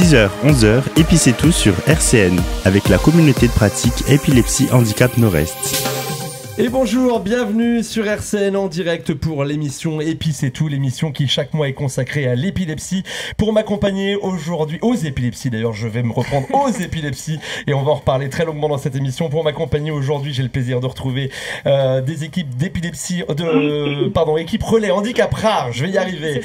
10h, 11h, et puis c'est tout sur RCN, avec la communauté de pratique Épilepsie Handicap Nord-Est. Et bonjour, bienvenue sur RCN en direct pour l'émission Et puis c'est tout, l'émission qui chaque mois est consacrée à l'épilepsie. Pour m'accompagner aujourd'hui, aux épilepsies d'ailleurs, je vais me reprendre aux épilepsies et on va en reparler très longuement dans cette émission. Pour m'accompagner aujourd'hui, j'ai le plaisir de retrouver des équipes d'épilepsie, équipe relais handicap rare, je vais y arriver.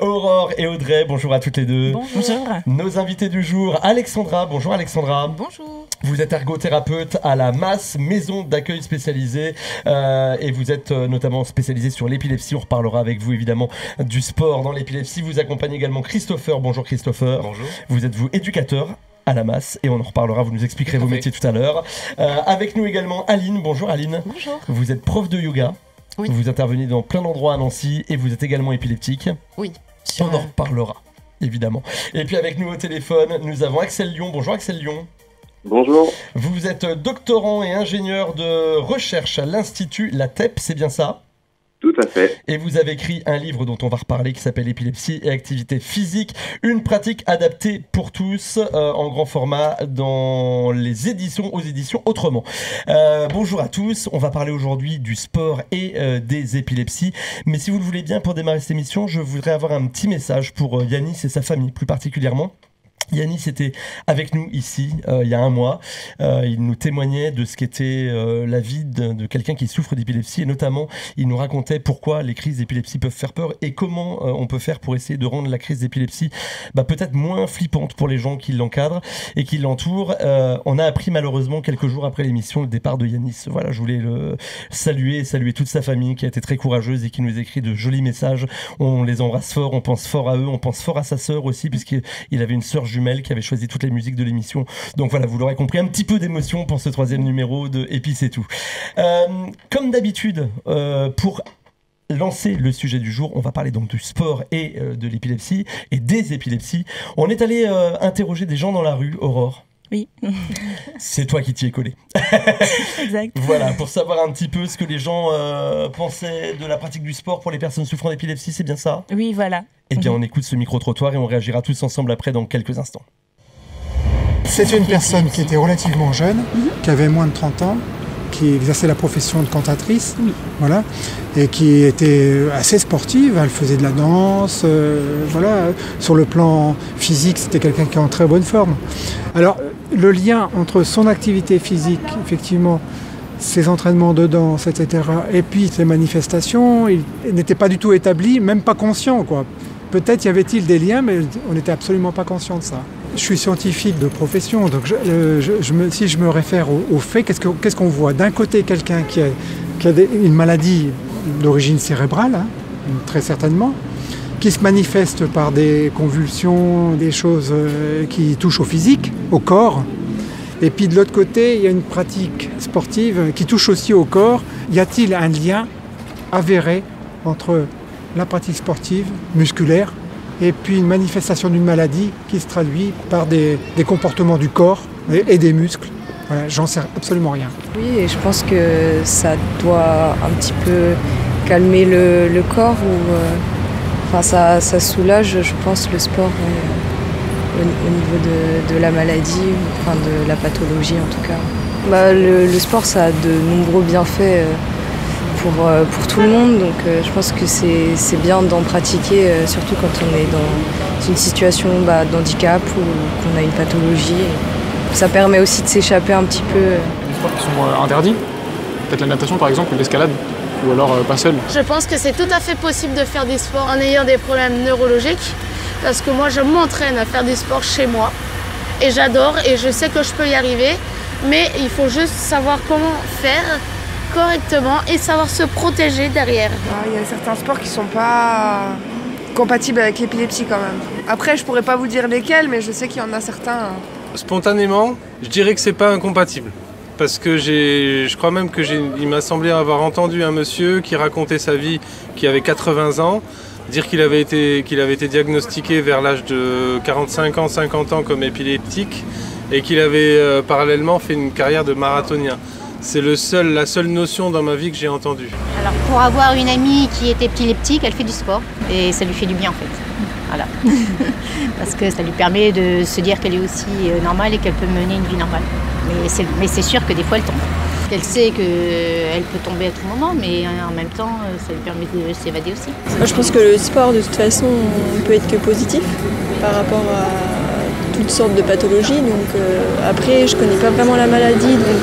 Aurore et Audrey, bonjour à toutes les deux. Bonjour. Nos invités du jour, Alexandra, bonjour Alexandra. Bonjour. Vous êtes ergothérapeute à la MAS, maison d'accueil spécialisée, et vous êtes notamment spécialisée sur l'épilepsie. On reparlera avec vous évidemment du sport dans l'épilepsie. Vous accompagnez également Christopher. Bonjour Christopher. Bonjour. Vous êtes éducateur à la MAS et on en reparlera, vous nous expliquerez vos métiers tout à l'heure. Avec nous également Aline. Bonjour Aline. Bonjour. Vous êtes prof de yoga. Oui. Vous intervenez dans plein d'endroits à Nancy et vous êtes également épileptique. Oui. On en reparlera évidemment. Et puis avec nous au téléphone, nous avons Axel Lyon. Bonjour Axel Lyon. Bonjour. Vous êtes doctorant et ingénieur de recherche à l'Institut La TEP, c'est bien ça ? Tout à fait. Et vous avez écrit un livre dont on va reparler qui s'appelle Épilepsie et activité physique, une pratique adaptée pour tous, en grand format aux éditions Autrement. Bonjour à tous, on va parler aujourd'hui du sport et des épilepsies. Mais si vous le voulez bien, pour démarrer cette émission, je voudrais avoir un petit message pour Yanis et sa famille plus particulièrement. Yanis était avec nous ici il y a un mois. Il nous témoignait de ce qu'était la vie de quelqu'un qui souffre d'épilepsie et notamment il nous racontait pourquoi les crises d'épilepsie peuvent faire peur et comment on peut faire pour essayer de rendre la crise d'épilepsie peut-être moins flippante pour les gens qui l'encadrent et qui l'entourent. On a appris malheureusement quelques jours après l'émission le départ de Yanis. Voilà, je voulais le saluer toute sa famille qui a été très courageuse et qui nous écrit de jolis messages. On les embrasse fort, on pense fort à eux, on pense fort à sa sœur aussi puisqu'il avait une sœur jumelle qui avait choisi toutes les musiques de l'émission. Donc voilà, vous l'aurez compris, un petit peu d'émotion pour ce 3e numéro de Et puis c'est tout. Comme d'habitude, pour lancer le sujet du jour, on va parler donc du sport et de l'épilepsie et des épilepsies. On est allé interroger des gens dans la rue, Aurore. Oui. C'est toi qui t'y es collé. Exact. Voilà, pour savoir un petit peu ce que les gens pensaient de la pratique du sport pour les personnes souffrant d'épilepsie, c'est bien ça ? Oui, voilà. Eh bien, on écoute ce micro-trottoir et on réagira tous ensemble après dans quelques instants. C'est une personne qui était relativement jeune, qui avait moins de 30 ans, qui exerçait la profession de cantatrice, voilà, et qui était assez sportive. Elle faisait de la danse, voilà. Sur le plan physique, c'était quelqu'un qui est en très bonne forme. Alors, le lien entre son activité physique, effectivement, ses entraînements de danse, etc., et puis ses manifestations, il n'était pas du tout établi, même pas conscient, quoi. Peut-être y avait-il des liens, mais on n'était absolument pas conscient de ça. Je suis scientifique de profession, donc si je me réfère aux faits, qu'est-ce qu'on voit ? D'un côté, quelqu'un qui a une maladie d'origine cérébrale, hein, très certainement, qui se manifeste par des convulsions, des choses qui touchent au physique, au corps. Et puis de l'autre côté, il y a une pratique sportive qui touche aussi au corps. Y a-t-il un lien avéré entre la pratique sportive, musculaire, et puis une manifestation d'une maladie qui se traduit par des comportements du corps et des muscles? Voilà, j'en sais absolument rien. Oui, et je pense que ça doit un petit peu calmer le corps, ça soulage, je pense, le sport au niveau de la maladie, enfin de la pathologie en tout cas. Le sport, ça a de nombreux bienfaits pour tout le monde, donc je pense que c'est bien d'en pratiquer, surtout quand on est dans une situation d'handicap ou qu'on a une pathologie. Ça permet aussi de s'échapper un petit peu. Des sports qui sont interdits, peut-être la natation par exemple, ou l'escalade, ou alors pas seul. Je pense que c'est tout à fait possible de faire des sports en ayant des problèmes neurologiques, parce que moi je m'entraîne à faire des sports chez moi, et j'adore, et je sais que je peux y arriver, mais il faut juste savoir comment faire correctement et savoir se protéger derrière. Il y a certains sports qui ne sont pas compatibles avec l'épilepsie quand même. Après, je pourrais pas vous dire lesquels, mais je sais qu'il y en a certains. Spontanément, je dirais que c'est pas incompatible. Parce que je crois même il m'a semblé avoir entendu un monsieur qui racontait sa vie, qui avait 80 ans, dire qu'il avait été diagnostiqué vers l'âge de 45 ans, 50 ans comme épileptique et qu'il avait parallèlement fait une carrière de marathonien. C'est la seule notion dans ma vie que j'ai entendue. Alors pour avoir une amie qui est épileptique, elle fait du sport et ça lui fait du bien en fait. Voilà. Parce que ça lui permet de se dire qu'elle est aussi normale et qu'elle peut mener une vie normale. Mais c'est sûr que des fois, elle tombe. Elle sait qu'elle peut tomber à tout moment, mais en même temps, ça lui permet de s'évader aussi. Moi, je pense que le sport, de toute façon, ne peut être que positif par rapport à toutes sortes de pathologies. Donc, après, je ne connais pas vraiment la maladie, donc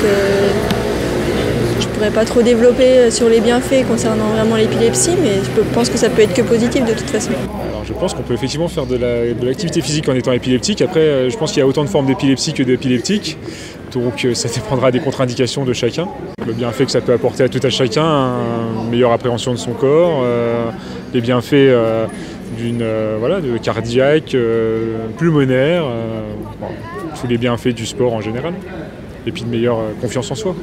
je ne pourrais pas trop développer sur les bienfaits concernant vraiment l'épilepsie, mais je pense que ça peut être que positif de toute façon. Alors, je pense qu'on peut effectivement faire de l'activité physique en étant épileptique. Après, je pense qu'il y a autant de formes d'épilepsie que d'épileptiques. Donc ça dépendra des contre-indications de chacun. Le bienfait que ça peut apporter à tout à chacun, une meilleure appréhension de son corps, les bienfaits de cardiaque, pulmonaire, tous les bienfaits du sport en général. Et puis une meilleure confiance en soi.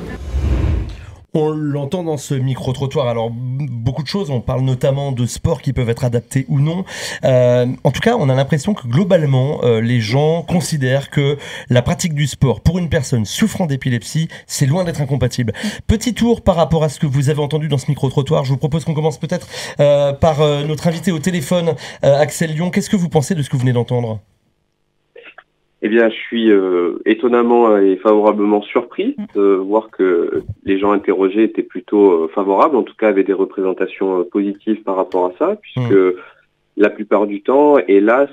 On l'entend dans ce micro-trottoir, alors beaucoup de choses, on parle notamment de sports qui peuvent être adaptés ou non. En tout cas, on a l'impression que globalement, les gens considèrent que la pratique du sport pour une personne souffrant d'épilepsie, c'est loin d'être incompatible. Petit tour par rapport à ce que vous avez entendu dans ce micro-trottoir. Je vous propose qu'on commence peut-être par notre invité au téléphone, Axel Lyon. Qu'est-ce que vous pensez de ce que vous venez d'entendre ? Eh bien, je suis étonnamment et favorablement surpris de voir que les gens interrogés étaient plutôt favorables, en tout cas avaient des représentations positives par rapport à ça, puisque la plupart du temps, hélas,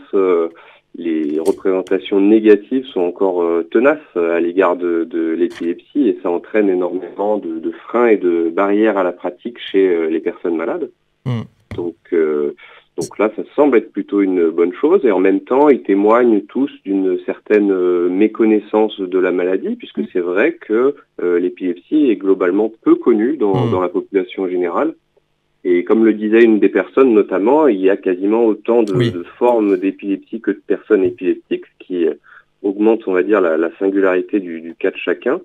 les représentations négatives sont encore tenaces à l'égard de l'épilepsie et ça entraîne énormément de freins et de barrières à la pratique chez les personnes malades. Donc là, ça semble être plutôt une bonne chose et en même temps, ils témoignent tous d'une certaine méconnaissance de la maladie puisque c'est vrai que l'épilepsie est globalement peu connue dans la population générale. Et comme le disait une des personnes notamment, il y a quasiment autant de formes d'épilepsie que de personnes épileptiques, ce qui augmente, on va dire, la singularité du cas de chacun.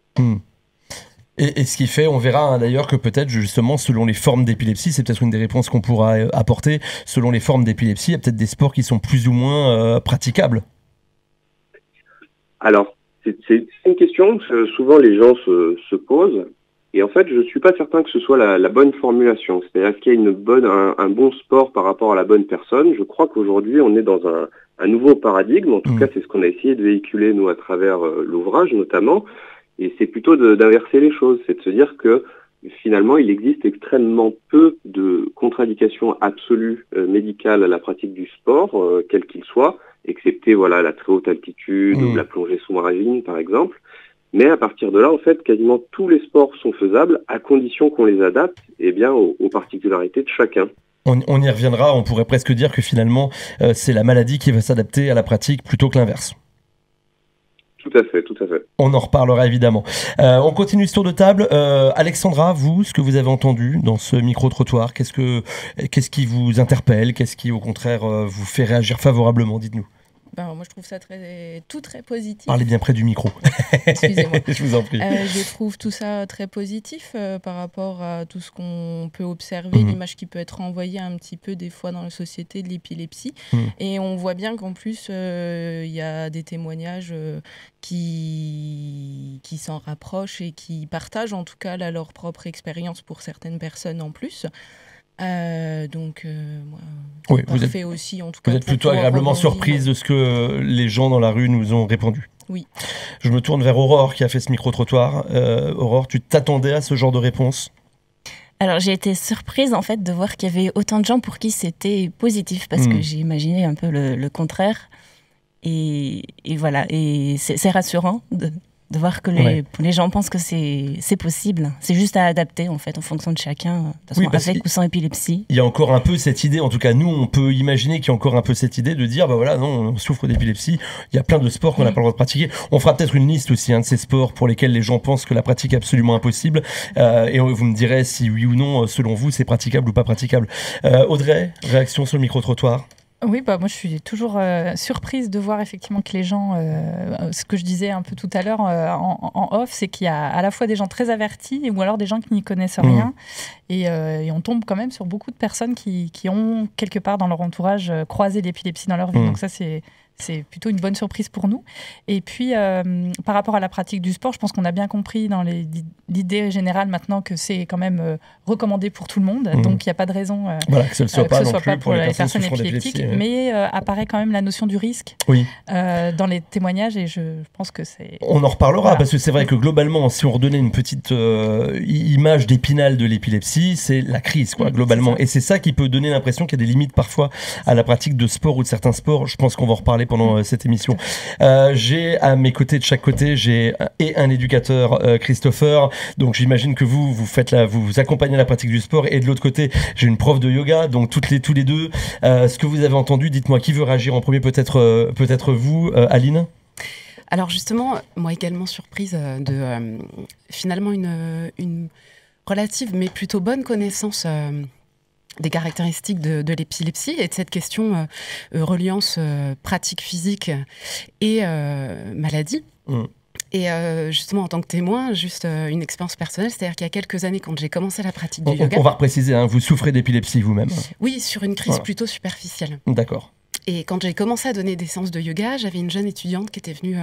Et ce qui fait, on verra d'ailleurs que peut-être justement selon les formes d'épilepsie, c'est peut-être une des réponses qu'on pourra apporter, selon les formes d'épilepsie, il y a peut-être des sports qui sont plus ou moins praticables. Alors, c'est une question que souvent les gens se posent et en fait je ne suis pas certain que ce soit la bonne formulation, c'est-à-dire qu'il y a un bon sport par rapport à la bonne personne. Je crois qu'aujourd'hui on est dans un nouveau paradigme, en tout cas c'est ce qu'on a essayé de véhiculer nous à travers l'ouvrage notamment. Et c'est plutôt d'inverser les choses, c'est de se dire que finalement il existe extrêmement peu de contre-indications absolues médicales à la pratique du sport, quel qu'il soit, excepté la très haute altitude ou la plongée sous-marine par exemple. Mais à partir de là, en fait, quasiment tous les sports sont faisables à condition qu'on les adapte aux particularités de chacun. On y reviendra, on pourrait presque dire que finalement c'est la maladie qui va s'adapter à la pratique plutôt que l'inverse. Tout à fait, tout à fait. On en reparlera évidemment. On continue ce tour de table. Alexandra, vous, ce que vous avez entendu dans ce micro-trottoir, qu'est-ce qui vous interpelle? Qu'est-ce qui, au contraire, vous fait réagir favorablement? Dites-nous. Moi, je trouve ça tout très positif. Parlez bien près du micro. Excusez-moi. Je vous en prie. Je trouve tout ça très positif par rapport à tout ce qu'on peut observer, l'image qui peut être renvoyée un petit peu des fois dans la société de l'épilepsie. Et on voit bien qu'en plus, il y a des témoignages qui s'en rapprochent et qui partagent en tout cas leur propre expérience pour certaines personnes en plus. Oui, parfait aussi, en tout cas, vous êtes plutôt agréablement surprise de ce que les gens dans la rue nous ont répondu. Oui. Je me tourne vers Aurore qui a fait ce micro-trottoir. Aurore, tu t'attendais à ce genre de réponse? Alors j'ai été surprise en fait de voir qu'il y avait autant de gens pour qui c'était positif parce que j'ai imaginé un peu le contraire et voilà, et c'est rassurant de voir que les gens pensent que c'est possible. C'est juste à adapter en fait en fonction de chacun, de toute façon, avec ou sans épilepsie. Il y a encore un peu cette idée, en tout cas nous on peut imaginer qu'il y a encore un peu cette idée de dire non, on souffre d'épilepsie, il y a plein de sports qu'on n'a pas le droit de pratiquer. On fera peut-être une liste aussi de ces sports pour lesquels les gens pensent que la pratique est absolument impossible et vous me direz si oui ou non selon vous c'est praticable ou pas praticable. Audrey, réaction sur le micro-trottoir? Oui, moi je suis toujours surprise de voir effectivement que les gens, ce que je disais un peu tout à l'heure en off, c'est qu'il y a à la fois des gens très avertis ou alors des gens qui n'y connaissent rien. Et on tombe quand même sur beaucoup de personnes qui ont quelque part dans leur entourage croisé l'épilepsie dans leur vie. Donc ça c'est c'est plutôt une bonne surprise pour nous. Et puis, par rapport à la pratique du sport, je pense qu'on a bien compris dans l'idée générale maintenant que c'est quand même recommandé pour tout le monde. Donc, il n'y a pas de raison que ce ne soit pas non plus pour les personnes épileptiques. Mais apparaît quand même la notion du risque dans les témoignages et je pense que c'est... On en reparlera parce que c'est vrai que globalement, si on redonnait une petite image d'Épinal de l'épilepsie, c'est la crise, globalement. Et c'est ça qui peut donner l'impression qu'il y a des limites parfois à la pratique de sport ou de certains sports. Je pense qu'on va en reparler pendant cette émission. J'ai à mes côtés, de chaque côté, j'ai un éducateur, Christopher. Donc j'imagine que vous accompagnez la pratique du sport. Et de l'autre côté, j'ai une prof de yoga. Donc tous les deux, ce que vous avez entendu, dites-moi qui veut réagir en premier, peut-être vous, Aline. Alors justement, moi également surprise de finalement une relative mais plutôt bonne connaissance des caractéristiques de l'épilepsie et de cette question reliance pratique physique et maladie. Et justement, en tant que témoin, juste une expérience personnelle, c'est-à-dire qu'il y a quelques années, quand j'ai commencé la pratique du yoga... On va repréciser, vous souffrez d'épilepsie vous-même. Oui, sur une crise plutôt superficielle. D'accord. Et quand j'ai commencé à donner des séances de yoga, j'avais une jeune étudiante qui était venue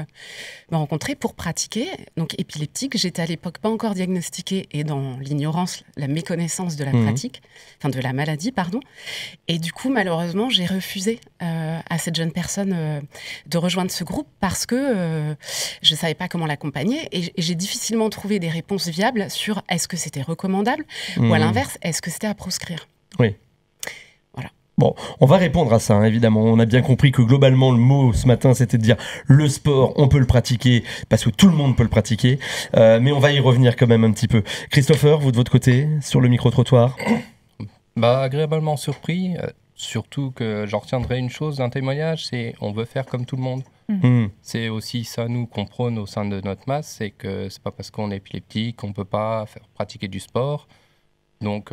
me rencontrer pour pratiquer, donc épileptique. J'étais à l'époque pas encore diagnostiquée et dans l'ignorance, la méconnaissance de la pratique, enfin de la maladie, pardon. Et du coup, malheureusement, j'ai refusé à cette jeune personne de rejoindre ce groupe parce que je savais pas comment l'accompagner et j'ai difficilement trouvé des réponses viables sur est-ce que c'était recommandable ou à l'inverse, est-ce que c'était à proscrire. Oui. Bon, on va répondre à ça, évidemment. On a bien compris que globalement, le mot ce matin, c'était de dire le sport, on peut le pratiquer, parce que tout le monde peut le pratiquer. Mais on va y revenir quand même un petit peu. Christopher, vous de votre côté, sur le micro-trottoir ? Agréablement surpris, surtout que j'en retiendrai une chose d'un témoignage, c'est on veut faire comme tout le monde. C'est aussi ça, nous, qu'on prône au sein de notre masse, c'est que c'est pas parce qu'on est épileptique qu'on peut pas pratiquer du sport. Donc,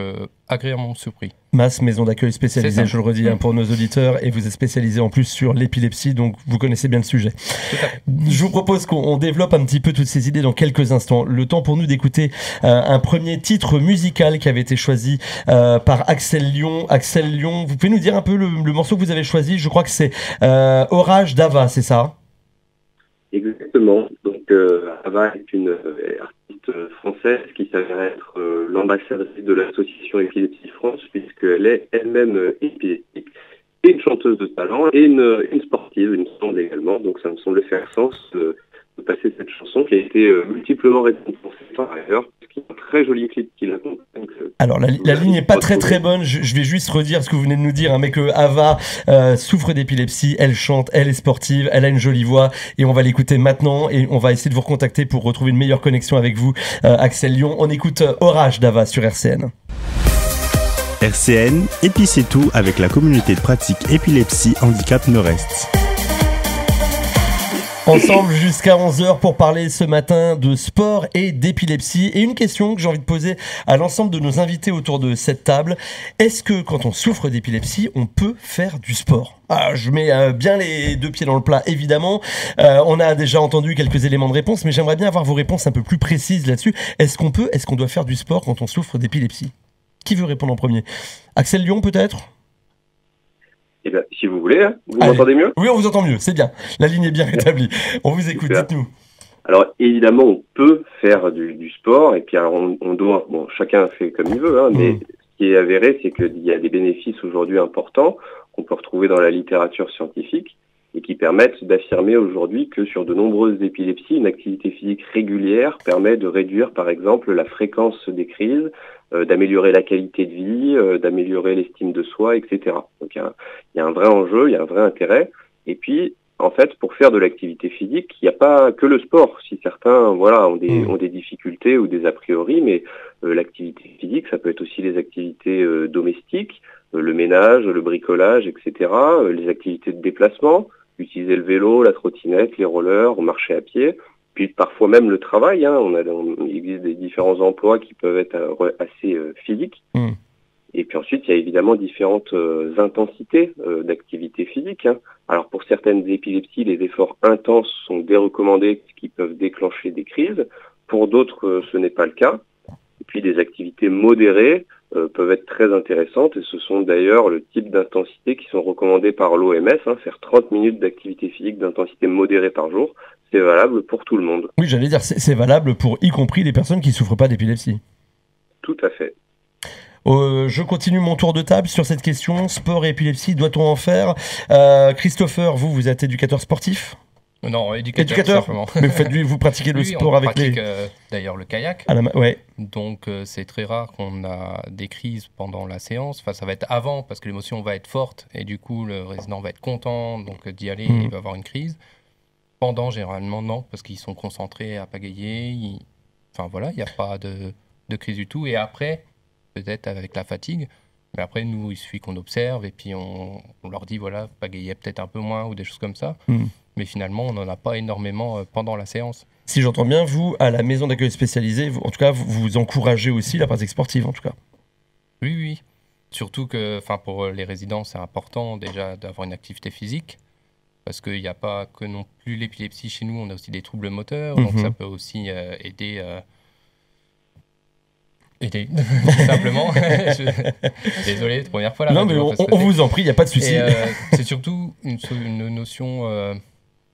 agréablement surpris. MAS, maison d'accueil spécialisée, je le redis, pour nos auditeurs, et vous êtes spécialisé en plus sur l'épilepsie, donc vous connaissez bien le sujet. Je vous propose qu'on développe un petit peu toutes ces idées dans quelques instants. Le temps pour nous d'écouter un premier titre musical qui avait été choisi par Axel Lyon. Axel Lyon, vous pouvez nous dire un peu le morceau que vous avez choisi ? Je crois que c'est Orage d'Ava, c'est ça ? Exactement. Donc, Ava est une artiste française qui s'avère être l'ambassadrice de l'association Épilepsie France, puisqu'elle est elle-même épileptique, et une chanteuse de talent, et une sportive, il me semble également. Donc, ça me semble faire sens de passer cette chanson qui a été multiplement récompensée par ailleurs, parce qu'il y a un très joli clip qui l'accompagne. Alors la ligne n'est pas très bonne, je vais juste redire ce que vous venez de nous dire, mais que Ava souffre d'épilepsie, elle chante, elle est sportive, elle a une jolie voix, et on va l'écouter maintenant, et on va essayer de vous recontacter pour retrouver une meilleure connexion avec vous, Axel Lyon. On écoute Orage d'Ava sur RCN. RCN, et puis c'est tout avec la communauté de pratique épilepsie handicap Nord-Est. Ensemble jusqu'à 11h pour parler ce matin de sport et d'épilepsie. Et une question que j'ai envie de poser à l'ensemble de nos invités autour de cette table. Est-ce que quand on souffre d'épilepsie, on peut faire du sport ? Alors, je mets bien les deux pieds dans le plat, évidemment. On a déjà entendu quelques éléments de réponse, mais j'aimerais bien avoir vos réponses un peu plus précises là-dessus. Est-ce qu'on doit faire du sport quand on souffre d'épilepsie ? Qui veut répondre en premier ? Axel Lyon, peut-être ? Eh bien, si vous voulez, vous m'entendez mieux ? Oui, on vous entend mieux, c'est bien. La ligne est bien rétablie. On vous écoute, dites-nous. Alors, évidemment, on peut faire du sport, et puis alors, on doit, chacun fait comme il veut, mais ce qui est avéré, c'est qu'il y a des bénéfices aujourd'hui importants qu'on peut retrouver dans la littérature scientifique, et qui permettent d'affirmer aujourd'hui que sur de nombreuses épilepsies, une activité physique régulière permet de réduire, par exemple, la fréquence des crises, d'améliorer la qualité de vie, d'améliorer l'estime de soi, etc. Donc il y a un vrai enjeu, il y a un vrai intérêt. Et puis, en fait, pour faire de l'activité physique, il n'y a pas que le sport. Si certains ont des difficultés ou des a priori, mais l'activité physique, ça peut être aussi les activités domestiques, le ménage, le bricolage, etc., les activités de déplacement, utiliser le vélo, la trottinette, les rollers, marcher à pied, puis parfois même le travail. Il existe des différents emplois qui peuvent être assez physiques. Et puis ensuite, il y a évidemment différentes intensités d'activité physique. Alors pour certaines épilepsies, les efforts intenses sont dérecommandés, ce qui peuvent déclencher des crises. Pour d'autres, ce n'est pas le cas. Et puis des activités modérées peuvent être très intéressantes et ce sont d'ailleurs le type d'intensité qui sont recommandées par l'OMS, faire 30 minutes d'activité physique d'intensité modérée par jour, c'est valable pour tout le monde. Oui, j'allais dire, c'est valable pour y compris les personnes qui ne souffrent pas d'épilepsie. Tout à fait. Je continue mon tour de table sur cette question, sport et épilepsie, doit-on en faire Christopher, vous êtes éducateur sportif ? Non, éducateur simplement. Mais vous pratiquez le sport avec les... d'ailleurs le kayak. Ouais. Donc c'est très rare qu'on a des crises pendant la séance. Enfin, ça va être avant parce que l'émotion va être forte et du coup le résident va être content donc d'y aller et il va avoir une crise. Pendant, généralement, non, parce qu'ils sont concentrés à pagayer. Enfin voilà, il n'y a pas de crise du tout. Et après, peut-être avec la fatigue, mais après nous, il suffit qu'on observe et puis on leur dit voilà, pagayer peut-être un peu moins ou des choses comme ça. Mais finalement, on n'en a pas énormément pendant la séance. Si j'entends bien, vous, à la maison d'accueil spécialisée, en tout cas, vous encouragez aussi la pratique sportive, en tout cas. Oui. Surtout que pour les résidents, c'est important déjà d'avoir une activité physique. Parce qu'il n'y a pas que non plus l'épilepsie chez nous, on a aussi des troubles moteurs. Donc ça peut aussi aider... Aider, tout simplement. Désolé, première fois là. Non, mais on vous en prie, il n'y a pas de souci. C'est surtout une notion...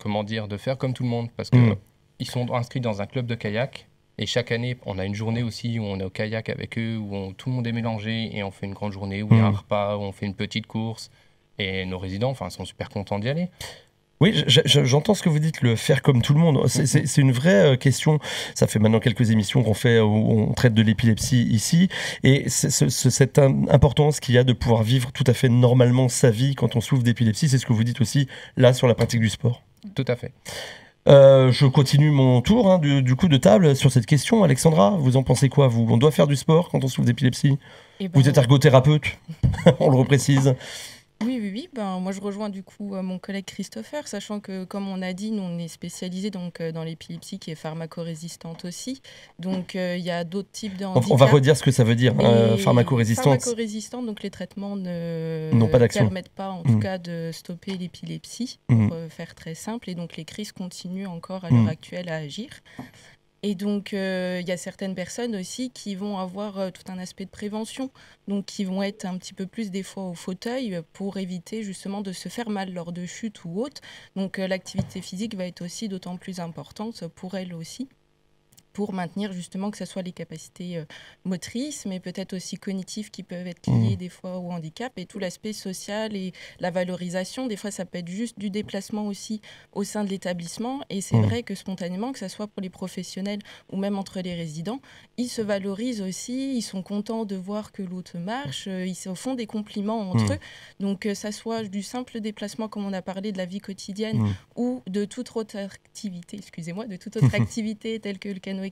de faire comme tout le monde, parce qu'ils sont inscrits dans un club de kayak, et chaque année, on a une journée aussi où on est au kayak avec eux, où tout le monde est mélangé, et on fait une grande journée, où il y a un repas, où on fait une petite course, et nos résidents sont super contents d'y aller. Oui, j'entends ce que vous dites, le faire comme tout le monde. C'est une vraie question. Ça fait maintenant quelques émissions qu'on fait où on traite de l'épilepsie ici. Et cette importance qu'il y a de pouvoir vivre tout à fait normalement sa vie quand on souffre d'épilepsie, c'est ce que vous dites aussi là sur la pratique du sport. Tout à fait. Je continue mon tour du coup de table sur cette question. Alexandra, vous en pensez quoi, vous ? On doit faire du sport quand on souffre d'épilepsie ? Vous êtes ergothérapeute, on le reprécise. Oui. Moi, je rejoins du coup mon collègue Christopher, sachant que, comme on a dit, nous, on est spécialisé dans l'épilepsie qui est pharmacorésistante aussi. Donc, il y a d'autres types de handicaps. On va redire ce que ça veut dire, pharmacorésistante. Pharmacorésistante, donc les traitements ne permettent pas, en tout cas, de stopper l'épilepsie, pour faire très simple. Et donc, les crises continuent encore à l'heure actuelle à agir. Et donc, il y a certaines personnes aussi qui vont avoir tout un aspect de prévention, donc qui vont être un petit peu plus des fois au fauteuil pour éviter justement de se faire mal lors de chutes ou autres. Donc, l'activité physique va être aussi d'autant plus importante pour elles aussi, pour maintenir justement que ce soit les capacités motrices, mais peut-être aussi cognitives qui peuvent être liées des fois au handicap, et tout l'aspect social et la valorisation. Des fois, ça peut être juste du déplacement aussi au sein de l'établissement, et c'est vrai que spontanément, que ce soit pour les professionnels ou même entre les résidents, ils se valorisent aussi, ils sont contents de voir que l'autre marche, ils se font des compliments entre eux. Donc, ça soit du simple déplacement, comme on a parlé, de la vie quotidienne, ou de toute autre activité, activité telle que le canoë-kayak,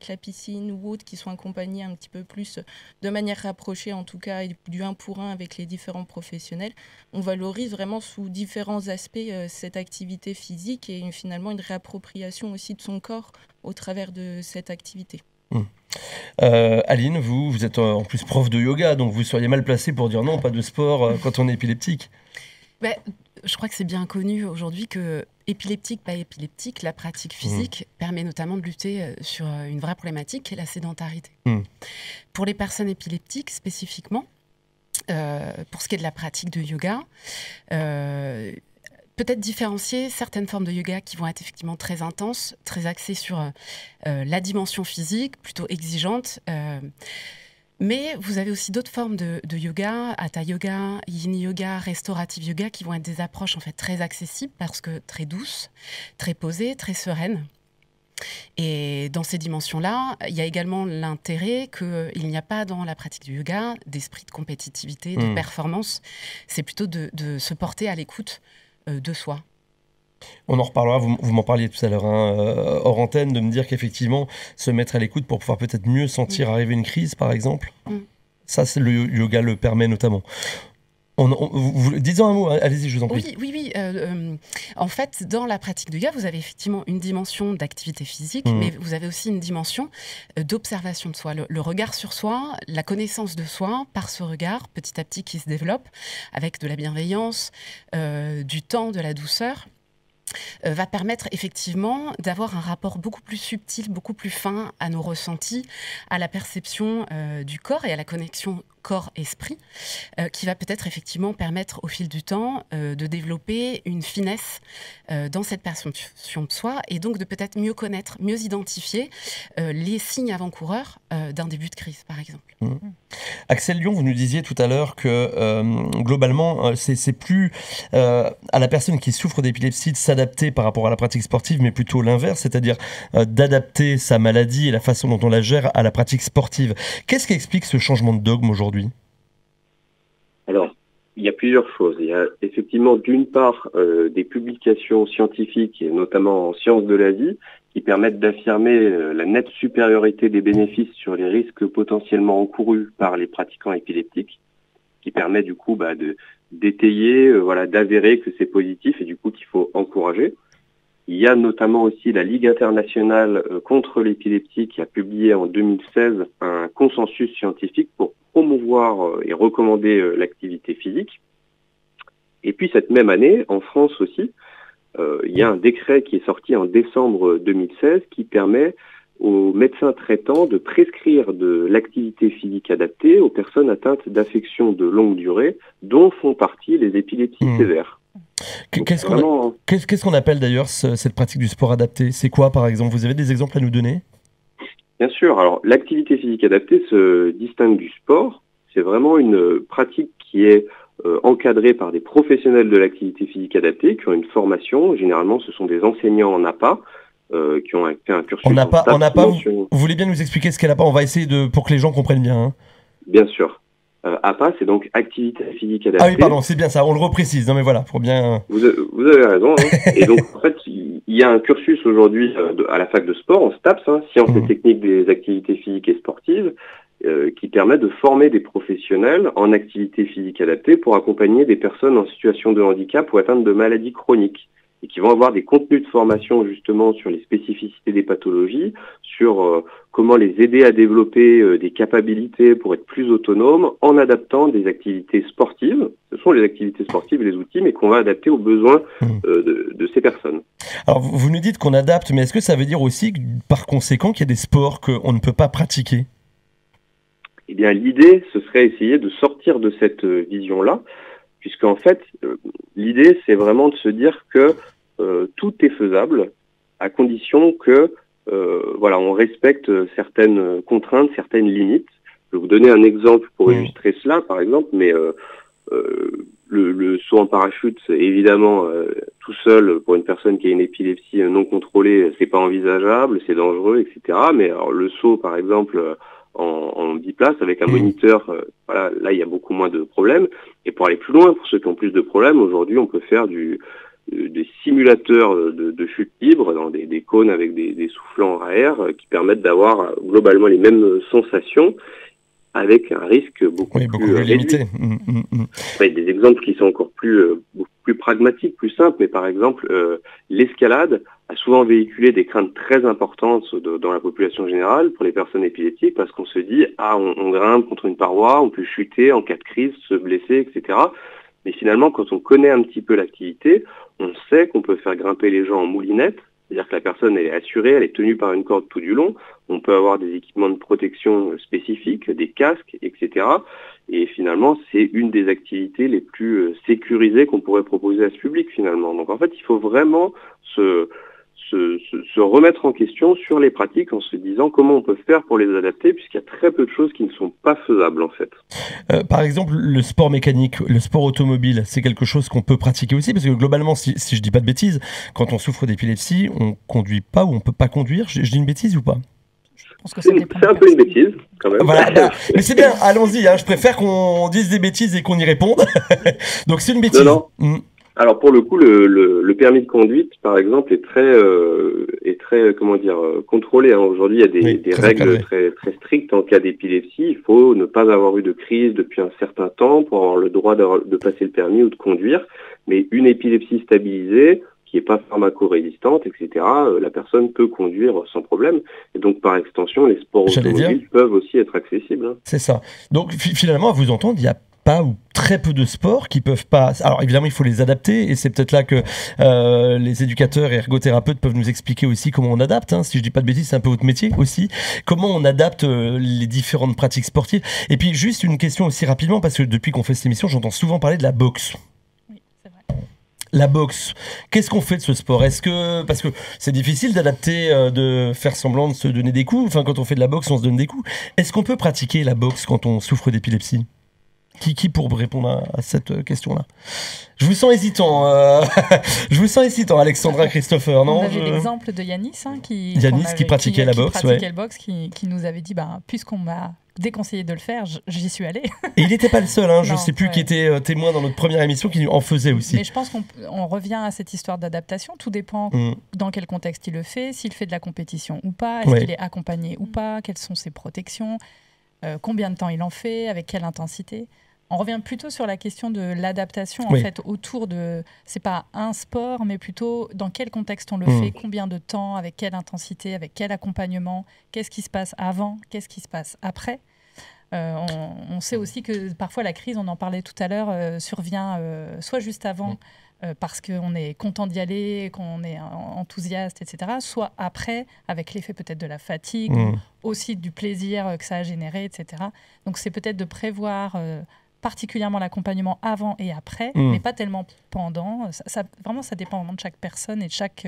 la piscine ou autres, qui sont accompagnés un petit peu plus de manière rapprochée, en tout cas, et du 1 pour 1 avec les différents professionnels. On valorise vraiment sous différents aspects cette activité physique et finalement une réappropriation aussi de son corps au travers de cette activité. Aline, vous êtes en plus prof de yoga, donc vous seriez mal placée pour dire non, pas de sport quand on est épileptique. Je crois que c'est bien connu aujourd'hui que épileptique, pas épileptique, la pratique physique permet notamment de lutter sur une vraie problématique qui est la sédentarité. Pour les personnes épileptiques spécifiquement, pour ce qui est de la pratique de yoga, peut-être différencier certaines formes de yoga qui vont être effectivement très intenses, très axées sur la dimension physique, plutôt exigeante. Mais vous avez aussi d'autres formes de yoga, hatha yoga, yin yoga, restaurative yoga, qui vont être des approches en fait très accessibles parce que très douces, très posées, très sereines. Et dans ces dimensions-là, il y a également l'intérêt qu'il n'y a pas dans la pratique du yoga d'esprit de compétitivité, de performance. C'est plutôt de se porter à l'écoute de soi. On en reparlera, vous m'en parliez tout à l'heure, hors antenne, de me dire qu'effectivement, se mettre à l'écoute pour pouvoir peut-être mieux sentir arriver une crise, par exemple. Ça, le yoga le permet notamment. Disons un mot, allez-y, je vous en prie. Oui. En fait, dans la pratique du yoga, vous avez effectivement une dimension d'activité physique, mais vous avez aussi une dimension d'observation de soi. Le regard sur soi, la connaissance de soi par ce regard, petit à petit, qui se développe avec de la bienveillance, du temps, de la douceur. va permettre effectivement d'avoir un rapport beaucoup plus subtil, beaucoup plus fin à nos ressentis, à la perception du corps et à la connexion corps-esprit, qui va peut-être effectivement permettre au fil du temps de développer une finesse dans cette perception de soi et donc de peut-être mieux connaître, mieux identifier les signes avant-coureurs d'un début de crise, par exemple. Axel Lyon, vous nous disiez tout à l'heure que globalement, c'est plus à la personne qui souffre d'épilepsie de s'adapter par rapport à la pratique sportive, mais plutôt l'inverse, c'est-à-dire d'adapter sa maladie et la façon dont on la gère à la pratique sportive. Qu'est-ce qui explique ce changement de dogme aujourd'hui ? Alors, il y a plusieurs choses. Il y a effectivement d'une part des publications scientifiques, et notamment en sciences de la vie, qui permettent d'affirmer la nette supériorité des bénéfices sur les risques potentiellement encourus par les pratiquants épileptiques, qui permet du coup d'étayer, d'avérer que c'est positif et du coup qu'il faut encourager. Il y a notamment aussi la Ligue internationale contre l'épilepsie qui a publié en 2016 un consensus scientifique pour promouvoir et recommander l'activité physique. Et puis cette même année, en France aussi, il y a un décret qui est sorti en décembre 2016 qui permet aux médecins traitants de prescrire de l'activité physique adaptée aux personnes atteintes d'affections de longue durée, dont font partie les épilepsies sévères. Qu'est-ce qu'on appelle d'ailleurs cette pratique du sport adapté ? C'est quoi par exemple ? Vous avez des exemples à nous donner ? Bien sûr. Alors l'activité physique adaptée se distingue du sport. C'est vraiment une pratique qui est encadrée par des professionnels de l'activité physique adaptée qui ont une formation. Généralement, ce sont des enseignants en APA qui ont fait un cursus en APA. Vous voulez bien nous expliquer ce qu'est l'APA ? On va essayer pour que les gens comprennent bien. Hein. Bien sûr. APA, c'est donc activité physique adaptée. Ah oui, pardon, c'est bien ça, on le reprécise. Non mais voilà, pour bien... Vous avez raison. Hein. Et donc, en fait, il y a un cursus aujourd'hui à la fac de sport, en STAPS, Sciences et techniques des activités physiques et sportives, qui permet de former des professionnels en activité physique adaptée pour accompagner des personnes en situation de handicap ou atteintes de maladies chroniques. Et qui vont avoir des contenus de formation justement sur les spécificités des pathologies, sur comment les aider à développer des capacités pour être plus autonomes en adaptant des activités sportives. Ce sont les activités sportives et les outils, mais qu'on va adapter aux besoins de ces personnes. Alors vous nous dites qu'on adapte, mais est-ce que ça veut dire aussi par conséquent qu'il y a des sports qu'on ne peut pas pratiquer ? Eh bien l'idée, ce serait essayer de sortir de cette vision-là, puisqu'en fait, l'idée, c'est vraiment de se dire que tout est faisable à condition que on respecte certaines contraintes, certaines limites. Je vais vous donner un exemple pour illustrer cela, par exemple, mais le saut en parachute, évidemment, tout seul, pour une personne qui a une épilepsie non contrôlée, c'est pas envisageable, c'est dangereux, etc. Mais alors, le saut, par exemple, en biplace avec un moniteur, là il y a beaucoup moins de problèmes. Et pour aller plus loin, pour ceux qui ont plus de problèmes, aujourd'hui on peut faire des simulateurs de chute libre dans des cônes avec des soufflants à air qui permettent d'avoir globalement les mêmes sensations avec un risque beaucoup plus limité. Il y a des exemples qui sont encore beaucoup plus pragmatiques, plus simples, mais par exemple l'escalade a souvent véhiculé des craintes très importantes dans la population générale pour les personnes épileptiques parce qu'on se dit on grimpe contre une paroi, on peut chuter en cas de crise, se blesser, etc. Mais finalement, quand on connaît un petit peu l'activité, on sait qu'on peut faire grimper les gens en moulinette, c'est-à-dire que la personne elle est assurée, elle est tenue par une corde tout du long, on peut avoir des équipements de protection spécifiques, des casques, etc. Et finalement, c'est une des activités les plus sécurisées qu'on pourrait proposer à ce public finalement. Donc en fait, il faut vraiment se remettre en question sur les pratiques en se disant comment on peut faire pour les adapter puisqu'il y a très peu de choses qui ne sont pas faisables en fait. Par exemple, le sport mécanique, le sport automobile, c'est quelque chose qu'on peut pratiquer aussi parce que globalement, si je dis pas de bêtises, quand on souffre d'épilepsie, on conduit pas ou on peut pas conduire. Je dis une bêtise ou pas ? C'est un peu une bêtise, quand même. Voilà, mais c'est bien, allons-y, je préfère qu'on dise des bêtises et qu'on y réponde. Donc c'est une bêtise. Non. Alors pour le coup, le permis de conduite, par exemple, est très contrôlé. Aujourd'hui, il y a des règles très strictes en cas d'épilepsie. Il faut ne pas avoir eu de crise depuis un certain temps pour avoir le droit de passer le permis ou de conduire. Mais une épilepsie stabilisée, qui n'est pas pharmacorésistante, etc., la personne peut conduire sans problème. Et donc, par extension, les sports automobiles peuvent aussi être accessibles. C'est ça. Donc, finalement, à vous entendre, il n'y a pas ou très peu de sports qui peuvent pas... Alors évidemment, il faut les adapter, et c'est peut-être là que les éducateurs et ergothérapeutes peuvent nous expliquer aussi comment on adapte. Hein. Si je dis pas de bêtises, c'est un peu votre métier aussi. Comment on adapte les différentes pratiques sportives. Et puis juste une question aussi rapidement, parce que depuis qu'on fait cette émission, j'entends souvent parler de la boxe. La boxe, qu'est-ce qu'on fait de ce sport? Parce que c'est difficile d'adapter, de faire semblant de se donner des coups. Enfin, quand on fait de la boxe, on se donne des coups. Est-ce qu'on peut pratiquer la boxe quand on souffre d'épilepsie? Qui pour répondre à cette question-là? Je vous sens hésitant. Je vous sens hésitant, Alexandra, Christopher. Non, on avait l'exemple de Yanis, qui pratiquait la boxe, le boxe, qui nous avait dit, puisqu'on m'a déconseillé de le faire, j'y suis allée. Et il n'était pas le seul, je ne sais plus qui était témoin dans notre première émission, qui en faisait aussi. Mais je pense qu'on revient à cette histoire d'adaptation. Tout dépend dans quel contexte il le fait, s'il fait de la compétition ou pas, est-ce qu'il est accompagné ou pas, quelles sont ses protections, combien de temps il en fait, avec quelle intensité. On revient plutôt sur la question de l'adaptation, en fait, autour de... C'est pas un sport, mais plutôt dans quel contexte on le fait, combien de temps, avec quelle intensité, avec quel accompagnement, qu'est-ce qui se passe avant, qu'est-ce qui se passe après. On sait aussi que parfois la crise, on en parlait tout à l'heure, survient soit juste avant, parce qu'on est content d'y aller, qu'on est enthousiaste, etc., soit après, avec l'effet peut-être de la fatigue, aussi du plaisir que ça a généré, etc. Donc c'est peut-être de prévoir... particulièrement l'accompagnement avant et après, mais pas tellement pendant. Vraiment, ça dépend vraiment de chaque personne et de chaque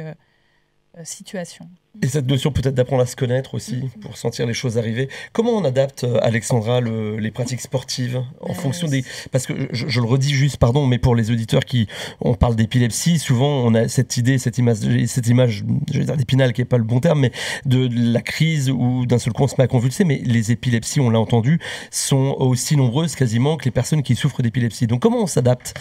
situation. Et cette notion peut-être d'apprendre à se connaître aussi, pour sentir les choses arriver. Comment on adapte, Alexandra, les pratiques sportives en fonction des... Parce que je le redis juste, pardon, mais pour les auditeurs on parle d'épilepsie, souvent on a cette image, je vais dire d'épinal, qui n'est pas le bon terme, mais de la crise où d'un seul coup on se met à convulser, mais les épilepsies, on l'a entendu, sont aussi nombreuses quasiment que les personnes qui souffrent d'épilepsie. Donc comment on s'adapte ?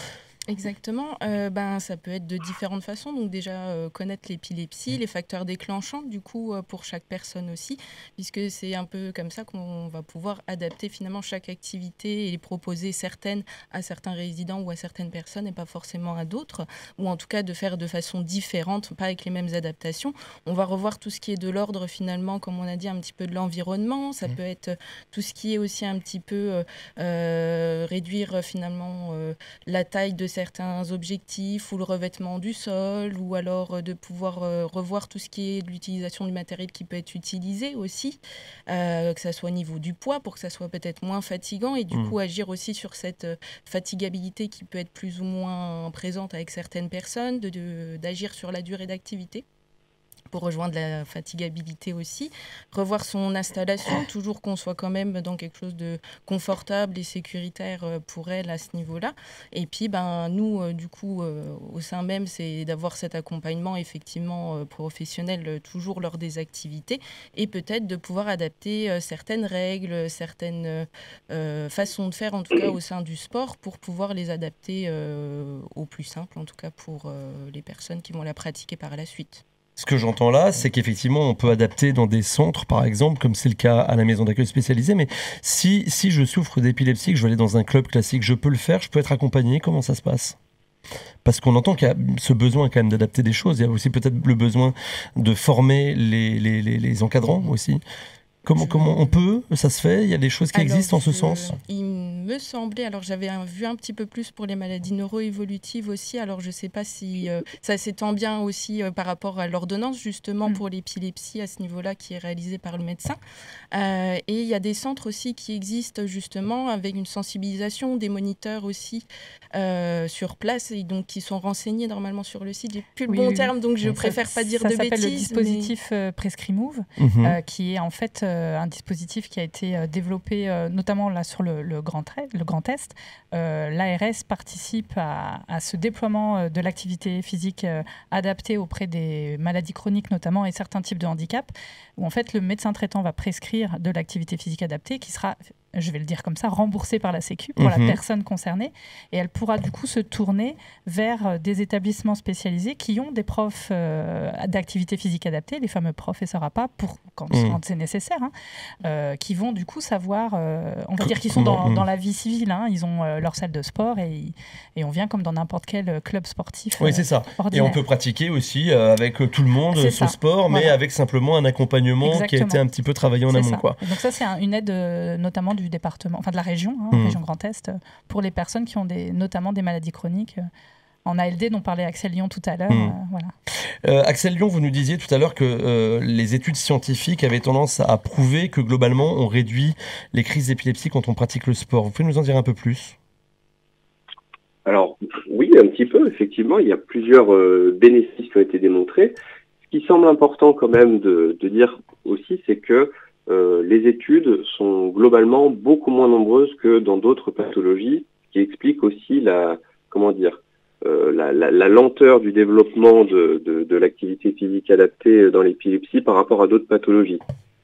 Exactement, ça peut être de différentes façons. Donc déjà connaître l'épilepsie, les facteurs déclenchants du coup pour chaque personne aussi, puisque c'est un peu comme ça qu'on va pouvoir adapter finalement chaque activité et les proposer certaines à certains résidents ou à certaines personnes et pas forcément à d'autres, ou en tout cas de faire de façon différente, pas avec les mêmes adaptations. On va revoir tout ce qui est de l'ordre finalement, comme on a dit, un petit peu de l'environnement. Ça peut être tout ce qui est aussi un petit peu réduire finalement la taille de certains objectifs ou le revêtement du sol, ou alors de pouvoir revoir tout ce qui est de l'utilisation du matériel qui peut être utilisé aussi, que ça soit au niveau du poids pour que ça soit peut-être moins fatigant, et du coup agir aussi sur cette fatigabilité qui peut être plus ou moins présente avec certaines personnes, d'agir sur la durée d'activité pour rejoindre la fatigabilité aussi, revoir son installation, toujours qu'on soit quand même dans quelque chose de confortable et sécuritaire pour elle à ce niveau-là. Et puis, nous, du coup, au sein même, c'est d'avoir cet accompagnement effectivement professionnel toujours lors des activités, et peut-être de pouvoir adapter certaines règles, certaines façons de faire, en tout cas au sein du sport, pour pouvoir les adapter au plus simple, en tout cas pour les personnes qui vont la pratiquer par la suite. Ce que j'entends là, c'est qu'effectivement, on peut adapter dans des centres, par exemple, comme c'est le cas à la maison d'accueil spécialisée. Mais si je souffre d'épilepsie, que je vais aller dans un club classique, je peux le faire, je peux être accompagné. Comment ça se passe ? Parce qu'on entend qu'il y a ce besoin quand même d'adapter des choses. Il y a aussi peut-être le besoin de former les encadrants aussi. Comment on peut, ça se fait? Il y a des choses qui existent en ce sens? Il me semblait, alors j'avais vu un petit peu plus pour les maladies neuroévolutives aussi, alors je ne sais pas si ça s'étend bien aussi par rapport à l'ordonnance justement pour l'épilepsie à ce niveau-là qui est réalisée par le médecin. Et il y a des centres aussi qui existent justement avec une sensibilisation, des moniteurs aussi sur place, et donc qui sont renseignés normalement sur le site. J'ai plus le bon terme, donc je préfère pas dire de bêtises. Ça s'appelle le dispositif PrescriMove, qui est en fait un dispositif qui a été développé notamment là sur le Grand Est. L'ARS participe à ce déploiement de l'activité physique adaptée auprès des maladies chroniques notamment et certains types de handicaps, où en fait le médecin traitant va prescrire de l'activité physique adaptée qui sera, je vais le dire comme ça, remboursée par la Sécu pour la personne concernée, et elle pourra du coup se tourner vers des établissements spécialisés qui ont des profs d'activité physique adaptée, les fameux professeurs APA, quand c'est nécessaire, qui vont du coup savoir, on va dire qu'ils sont dans la vie civile, ils ont leur salle de sport et on vient comme dans n'importe quel club sportif. Oui, c'est ça. Ordinaire. Et on peut pratiquer aussi avec tout le monde ce sport, mais avec simplement un accompagnement qui a été un petit peu travaillé en amont. Donc ça, c'est une aide notamment du du département, enfin de la région, région Grand Est, pour les personnes qui ont notamment des maladies chroniques. En ALD, dont parlait Axel Lyon tout à l'heure. Voilà. Axel Lyon, vous nous disiez tout à l'heure que les études scientifiques avaient tendance à prouver que globalement, on réduit les crises d'épilepsie quand on pratique le sport. Vous pouvez nous en dire un peu plus ? Alors, oui, un petit peu, effectivement. Il y a plusieurs bénéfices qui ont été démontrés. Ce qui semble important quand même de dire aussi, c'est que les études sont globalement beaucoup moins nombreuses que dans d'autres pathologies, ce qui explique aussi la lenteur du développement de l'activité physique adaptée dans l'épilepsie par rapport à d'autres pathologies.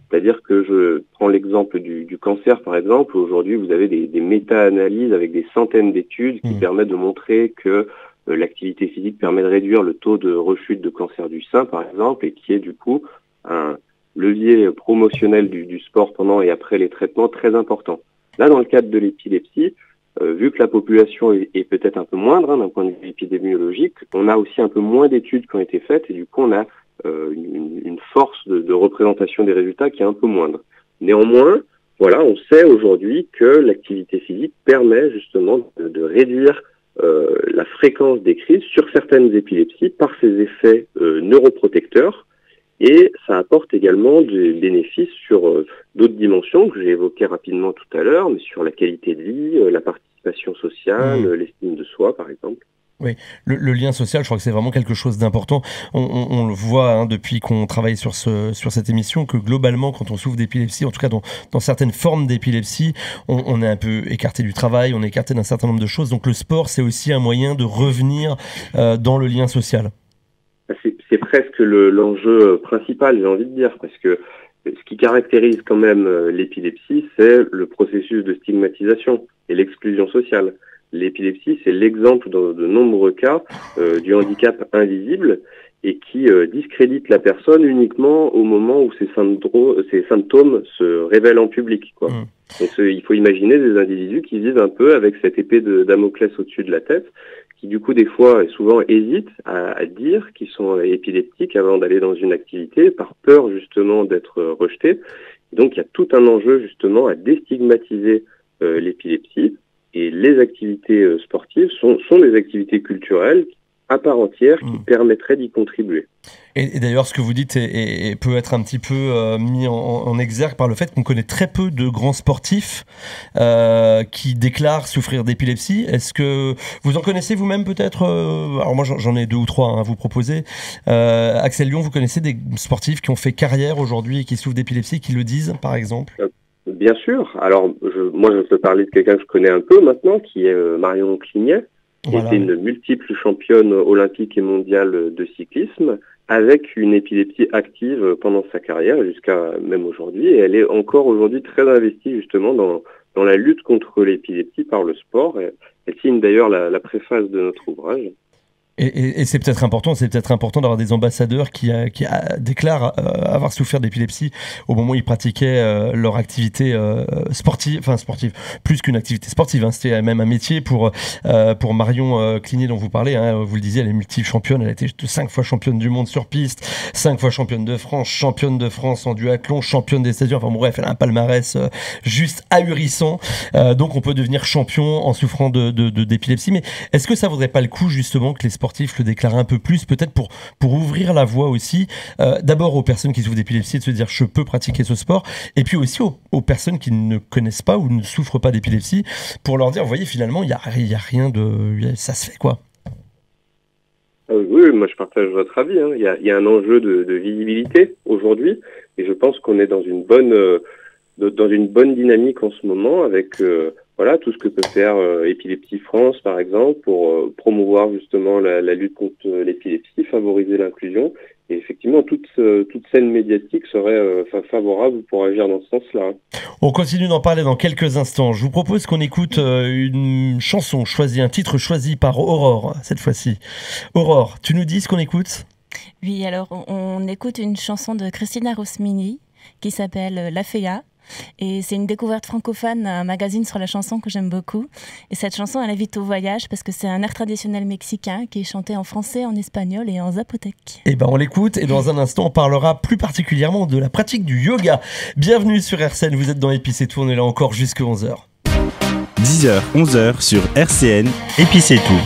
C'est-à-dire que je prends l'exemple du cancer, par exemple. Aujourd'hui, vous avez des méta-analyses avec des centaines d'études qui permettent de montrer que l'activité physique permet de réduire le taux de rechute de cancer du sein, par exemple, et qui est du coup un levier promotionnel du sport pendant et après les traitements très important. Là, dans le cadre de l'épilepsie, vu que la population est peut-être un peu moindre d'un point de vue épidémiologique, on a aussi un peu moins d'études qui ont été faites et du coup on a une force de représentation des résultats qui est un peu moindre. Néanmoins, voilà, on sait aujourd'hui que l'activité physique permet justement de réduire la fréquence des crises sur certaines épilepsies par ses effets neuroprotecteurs. Et ça apporte également des bénéfices sur d'autres dimensions que j'ai évoquées rapidement tout à l'heure, mais sur la qualité de vie, la participation sociale, l'estime de soi, par exemple. Oui, le lien social, je crois que c'est vraiment quelque chose d'important. On le voit depuis qu'on travaille sur cette émission, que globalement, quand on souffre d'épilepsie, en tout cas dans certaines formes d'épilepsie, on est un peu écarté du travail, on est écarté d'un certain nombre de choses. Donc le sport, c'est aussi un moyen de revenir dans le lien social. C'est presque l'enjeu principal, j'ai envie de dire, parce que ce qui caractérise quand même l'épilepsie, c'est le processus de stigmatisation et l'exclusion sociale. L'épilepsie, c'est l'exemple dans de nombreux cas du handicap invisible et qui discrédite la personne uniquement au moment où ses symptômes se révèlent en public, quoi. Donc, il faut imaginer des individus qui vivent un peu avec cette épée de Damoclès au-dessus de la tête, qui du coup des fois et souvent hésitent à dire qu'ils sont épileptiques avant d'aller dans une activité par peur justement d'être rejetés. Et donc il y a tout un enjeu justement à déstigmatiser l'épilepsie, et les activités sportives sont des activités culturelles à part entière qui permettraient d'y contribuer. Et d'ailleurs, ce que vous dites peut être un petit peu mis en exergue par le fait qu'on connaît très peu de grands sportifs qui déclarent souffrir d'épilepsie. Est-ce que vous en connaissez vous-même peut-être alors moi j'en ai 2 ou 3 à vous proposer. Axel Lyon, vous connaissez des sportifs qui ont fait carrière aujourd'hui et qui souffrent d'épilepsie, qui le disent par exemple? Bien sûr. Alors moi je peux parler de quelqu'un que je connais un peu maintenant, qui est Marion Clignet, qui était une multiple championne olympique et mondiale de cyclisme, avec une épilepsie active pendant sa carrière jusqu'à même aujourd'hui. Et elle est encore aujourd'hui très investie justement dans la lutte contre l'épilepsie par le sport. Elle signe d'ailleurs la préface de notre ouvrage. Et c'est peut-être important d'avoir des ambassadeurs qui déclarent avoir souffert d'épilepsie au moment où ils pratiquaient leur activité sportive, plus qu'une activité sportive, c'était même un métier pour Marion Clignet dont vous parlez, vous le disiez, elle est multi-championne, elle a été 5 fois championne du monde sur piste, 5 fois championne de France en duathlon, championne des États-Unis, enfin bon, bref, elle a un palmarès juste ahurissant, donc on peut devenir champion en souffrant d'épilepsie, mais est-ce que ça vaudrait pas le coup justement que les sportifs le déclarent un peu plus, peut-être pour ouvrir la voie aussi, d'abord aux personnes qui souffrent d'épilepsie, de se dire je peux pratiquer ce sport, et puis aussi aux personnes qui ne connaissent pas ou ne souffrent pas d'épilepsie, pour leur dire, vous voyez, finalement, il y a rien ça se fait, quoi. Oui, moi je partage votre avis. Il y a un enjeu de visibilité aujourd'hui, et je pense qu'on est dans une bonne dynamique en ce moment avec tout ce que peut faire Épilepsie France, par exemple, pour promouvoir justement la lutte contre l'épilepsie, favoriser l'inclusion. Et effectivement, toute scène médiatique serait favorable pour agir dans ce sens-là. On continue d'en parler dans quelques instants. Je vous propose qu'on écoute une chanson un titre choisi par Aurore, cette fois-ci. Aurore, tu nous dis ce qu'on écoute ? Oui, alors on écoute une chanson de Christina Rosmini qui s'appelle La Fea. Et c'est une découverte francophone, un magazine sur la chanson que j'aime beaucoup. Et cette chanson, elle invite au voyage parce que c'est un air traditionnel mexicain qui est chanté en français, en espagnol et en zapotèque. Et ben on l'écoute et dans un instant on parlera plus particulièrement de la pratique du yoga. Bienvenue sur RCN, vous êtes dans Épice et tout, on est là encore jusqu'à 11h. 10h, 11h sur RCN, Épice et tout.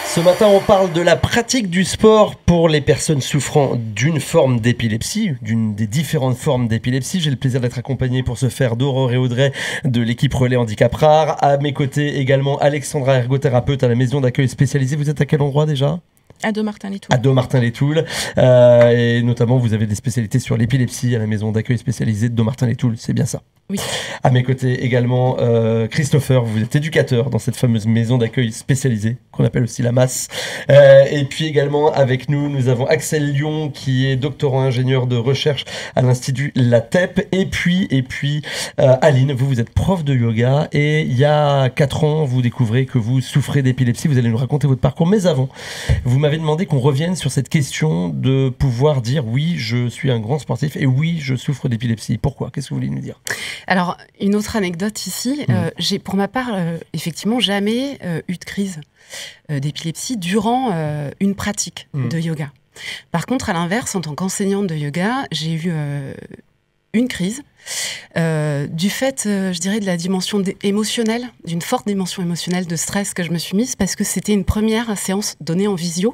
Ce matin, on parle de la pratique du sport pour les personnes souffrant d'une forme d'épilepsie, d'une des différentes formes d'épilepsie. J'ai le plaisir d'être accompagné pour ce faire d'Aurore et Audrey de l'équipe Relais Handicap Rare. À mes côtés également Alexandra, ergothérapeute à la maison d'accueil spécialisée. Vous êtes à quel endroit déjà ? À Dommartin-les-Toules. À Dommartin-les-Toules. Et notamment, vous avez des spécialités sur l'épilepsie à la maison d'accueil spécialisée de Dommartin-les-Toules. C'est bien ça ? Oui. À mes côtés également, Christopher, vous êtes éducateur dans cette fameuse maison d'accueil spécialisée, qu'on appelle aussi la MAS. Et puis également avec nous, nous avons Axel Lyon, qui est doctorant ingénieur de recherche à l'Institut LATEP. Et puis Aline, vous êtes prof de yoga. Et il y a 4 ans, vous découvrez que vous souffrez d'épilepsie. Vous allez nous raconter votre parcours. Mais avant, vous m'avez demandé qu'on revienne sur cette question de pouvoir dire oui, je suis un grand sportif et oui, je souffre d'épilepsie. Pourquoi ? Qu'est-ce que vous voulez nous dire ? Alors, une autre anecdote ici, j'ai pour ma part effectivement jamais eu de crise d'épilepsie durant une pratique de yoga. Par contre, à l'inverse, en tant qu'enseignante de yoga, j'ai eu une crise du fait, je dirais, de la dimension émotionnelle, d'une forte dimension émotionnelle de stress que je me suis mise parce que c'était une première séance donnée en visio.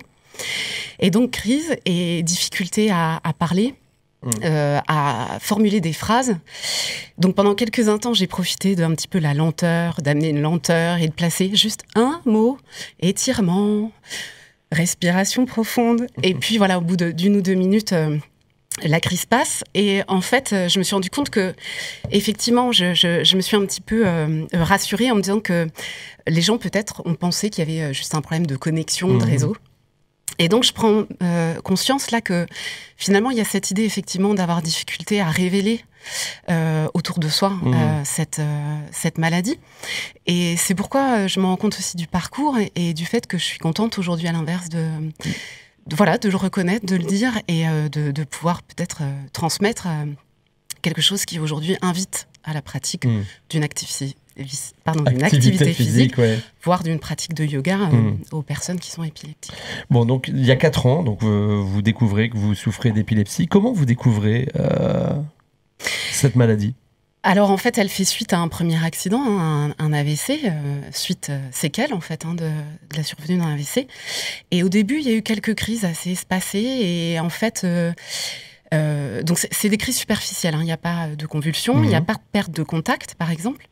Et donc, crise et difficulté à parler. À formuler des phrases. Donc pendant quelques instants, j'ai profité d'un petit peu la lenteur, d'amener une lenteur et de placer juste un mot, étirement, respiration profonde. Et puis voilà, au bout d'une ou 2 minutes, la crise passe. Et en fait, je me suis rendu compte que, effectivement, je me suis un petit peu rassurée en me disant que les gens peut-être ont pensé qu'il y avait juste un problème de connexion, de réseau. Et donc, je prends conscience là que finalement, il y a cette idée effectivement d'avoir difficulté à révéler autour de soi cette maladie. Et c'est pourquoi je me rends compte aussi du parcours et du fait que je suis contente aujourd'hui à l'inverse de le reconnaître, de le dire et de pouvoir peut-être transmettre quelque chose qui aujourd'hui invite à la pratique d'une activité physique, voire d'une pratique de yoga aux personnes qui sont épileptiques. Bon, donc il y a 4 ans, donc, vous découvrez que vous souffrez d'épilepsie. Comment vous découvrez cette maladie ? Alors en fait, elle fait suite à un premier accident, un AVC, suite séquelles en fait de la survenue d'un AVC. Et au début, il y a eu quelques crises assez espacées et en fait... donc c'est des crises superficielles, il n'y a pas de convulsions, il n'y a pas de perte de contact par exemple.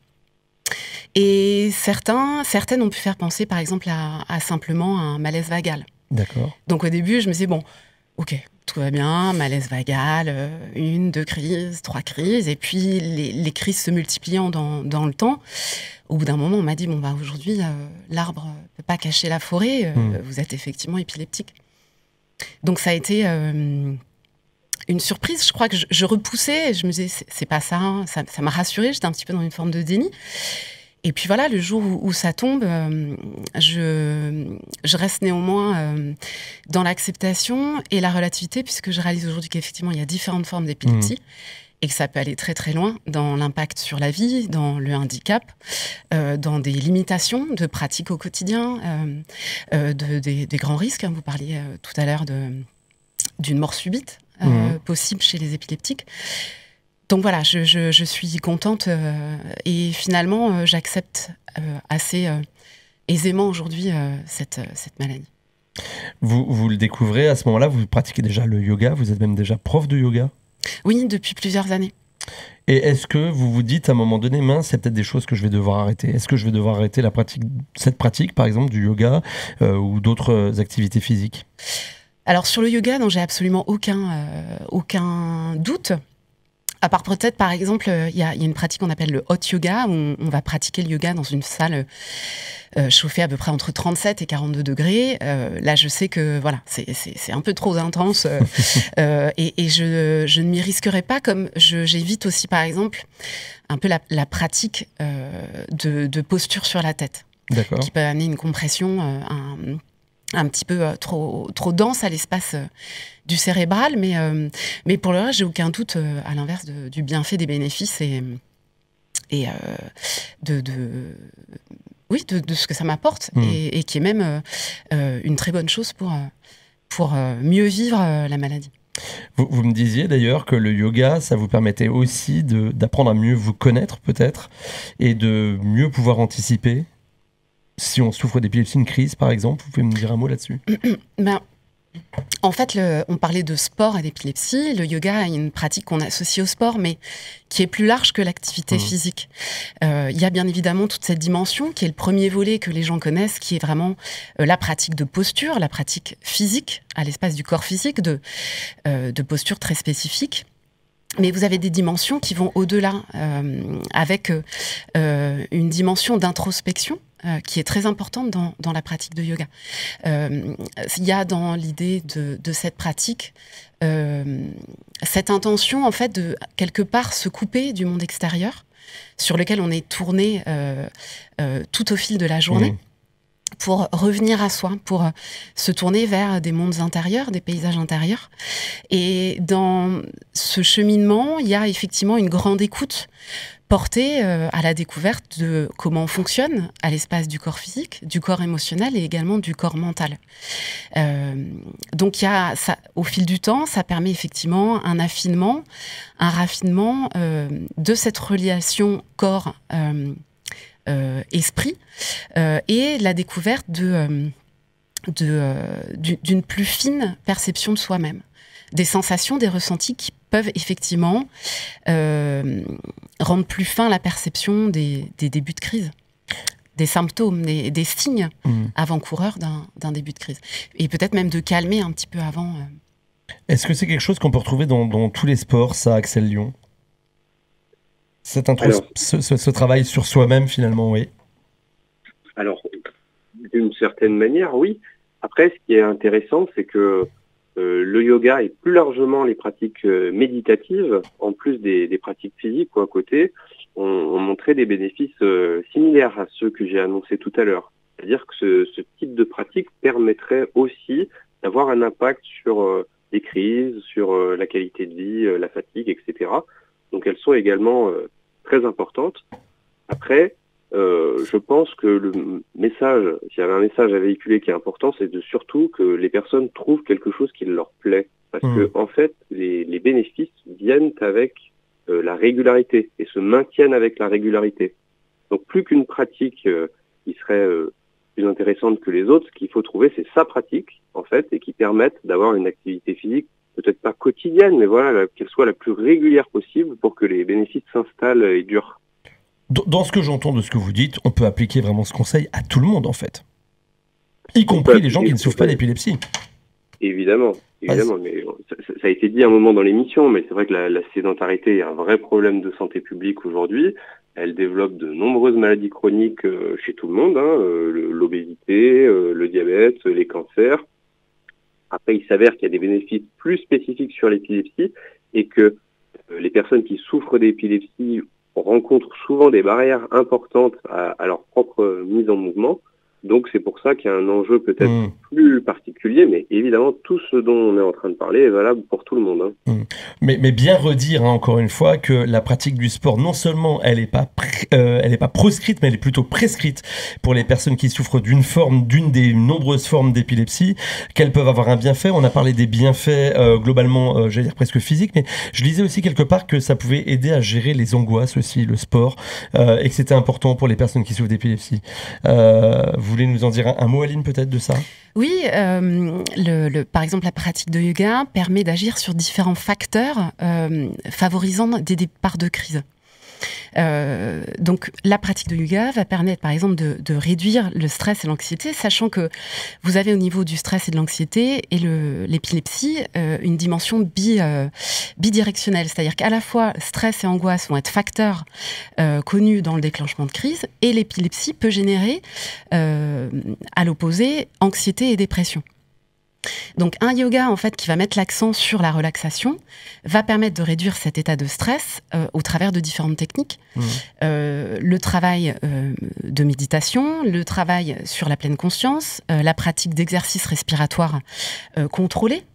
Et certaines ont pu faire penser par exemple à simplement un malaise vagal. D'accord. Donc au début je me disais bon, ok, tout va bien, malaise vagal, 1, 2 crises, 3 crises, et puis les crises se multipliant dans le temps. Au bout d'un moment on m'a dit bon bah aujourd'hui l'arbre ne peut pas cacher la forêt, vous êtes effectivement épileptique. Donc ça a été... une surprise, je crois que je repoussais, je me disais, c'est pas ça, ça m'a rassurée, j'étais un petit peu dans une forme de déni. Et puis voilà, le jour où ça tombe, je reste néanmoins dans l'acceptation et la relativité, puisque je réalise aujourd'hui qu'effectivement, il y a différentes formes d'épilepsie et que ça peut aller très très loin dans l'impact sur la vie, dans le handicap, dans des limitations de pratique au quotidien, des grands risques. Vous parliez tout à l'heure d'une mort subite. Possible chez les épileptiques. Donc voilà, je suis contente et finalement j'accepte assez aisément aujourd'hui cette maladie. Vous le découvrez à ce moment-là, vous pratiquez déjà le yoga, vous êtes même déjà prof de yoga ? Oui, depuis plusieurs années. Et est-ce que vous vous dites à un moment donné, mince, c'est peut-être des choses que je vais devoir arrêter ? Est-ce que je vais devoir arrêter cette pratique, par exemple, du yoga ou d'autres activités physiques ? Alors sur le yoga, non, j'ai absolument aucun doute. À part peut-être, par exemple, il y a une pratique qu'on appelle le hot yoga, où on va pratiquer le yoga dans une salle chauffée à peu près entre 37 et 42 degrés. Là, je sais que voilà, c'est un peu trop intense et je ne m'y risquerai pas, comme j'évite aussi, par exemple, un peu la pratique de posture sur la tête, qui peut amener une compression, un petit peu trop dense à l'espace du cérébral, mais pour le reste, j'ai aucun doute, à l'inverse du bienfait, des bénéfices et de ce que ça m'apporte, et qui est même une très bonne chose pour mieux vivre la maladie. Vous me disiez d'ailleurs que le yoga, ça vous permettait aussi d'apprendre à mieux vous connaître peut-être, et de mieux pouvoir anticiper si on souffre d'épilepsie, une crise par exemple. Vous pouvez me dire un mot là-dessus? En fait, on parlait de sport et d'épilepsie. Le yoga est une pratique qu'on associe au sport, mais qui est plus large que l'activité physique. Il y a bien évidemment toute cette dimension qui est le premier volet que les gens connaissent, qui est vraiment la pratique de posture, la pratique physique à l'espace du corps physique, de posture très spécifique. Mais vous avez des dimensions qui vont au-delà, avec une dimension d'introspection qui est très importante dans la pratique de yoga. Il y a dans l'idée de cette pratique cette intention, en fait, de quelque part se couper du monde extérieur sur lequel on est tourné tout au fil de la journée, pour revenir à soi, pour se tourner vers des mondes intérieurs, des paysages intérieurs. Et dans ce cheminement, il y a effectivement une grande écoute portée à la découverte de comment on fonctionne à l'espace du corps physique, du corps émotionnel et également du corps mental. Donc au fil du temps, ça permet effectivement un affinement, un raffinement de cette relation corps esprit, et la découverte d'une plus fine perception de soi-même, des sensations, des ressentis qui peuvent effectivement rendre plus fin la perception des débuts de crise, des symptômes, des signes avant-coureurs d'un début de crise, et peut-être même de calmer un petit peu avant. Est-ce que c'est quelque chose qu'on peut retrouver dans tous les sports, ça, Axel Lyon? Ce travail sur soi-même, finalement, oui. Alors, d'une certaine manière, oui. Après, ce qui est intéressant, c'est que le yoga et plus largement les pratiques méditatives, en plus des pratiques physiques à côté, ont montré des bénéfices similaires à ceux que j'ai annoncés tout à l'heure. C'est-à-dire que ce type de pratique permettrait aussi d'avoir un impact sur les crises, sur la qualité de vie, la fatigue, etc. Donc elles sont également très importantes. Après, je pense que le message, s'il y avait un message à véhiculer qui est important, c'est surtout que les personnes trouvent quelque chose qui leur plaît. Parce que en fait, les bénéfices viennent avec la régularité et se maintiennent avec la régularité. Donc plus qu'une pratique qui serait plus intéressante que les autres, ce qu'il faut trouver, c'est sa pratique, en fait, et qui permette d'avoir une activité physique peut-être pas quotidienne, mais voilà, qu'elle soit la plus régulière possible pour que les bénéfices s'installent et durent. Dans ce que j'entends de ce que vous dites, on peut appliquer vraiment ce conseil à tout le monde, en fait. Y compris les gens qui ne souffrent pas d'épilepsie. Évidemment, mais ça a été dit à un moment dans l'émission, mais c'est vrai que la sédentarité est un vrai problème de santé publique aujourd'hui. Elle développe de nombreuses maladies chroniques chez tout le monde, l'obésité, le diabète, les cancers. Après, il s'avère qu'il y a des bénéfices plus spécifiques sur l'épilepsie et que les personnes qui souffrent d'épilepsie rencontrent souvent des barrières importantes à leur propre mise en mouvement. Donc c'est pour ça qu'il y a un enjeu peut-être plus particulier, mais évidemment tout ce dont on est en train de parler est valable pour tout le monde. Mais bien redire encore une fois que la pratique du sport, non seulement elle n'est pas proscrite, mais elle est plutôt prescrite pour les personnes qui souffrent d'une des nombreuses formes d'épilepsie, qu'elles peuvent avoir un bienfait. On a parlé des bienfaits globalement, j'allais dire presque physiques, mais je lisais aussi quelque part que ça pouvait aider à gérer les angoisses aussi, le sport, et que c'était important pour les personnes qui souffrent d'épilepsie. Vous voulez nous en dire un mot, Aline, peut-être, de ça? Oui, par exemple, la pratique de yoga permet d'agir sur différents facteurs favorisant des départs de crise. Donc la pratique de yoga va permettre par exemple de réduire le stress et l'anxiété, sachant que vous avez au niveau du stress et de l'anxiété et l'épilepsie une dimension bidirectionnelle, c'est-à-dire qu'à la fois stress et angoisse vont être facteurs connus dans le déclenchement de crise, et l'épilepsie peut générer à l'opposé anxiété et dépression. Donc un yoga en fait qui va mettre l'accent sur la relaxation va permettre de réduire cet état de stress au travers de différentes techniques. Le travail de méditation, le travail sur la pleine conscience, la pratique d'exercices respiratoires contrôlés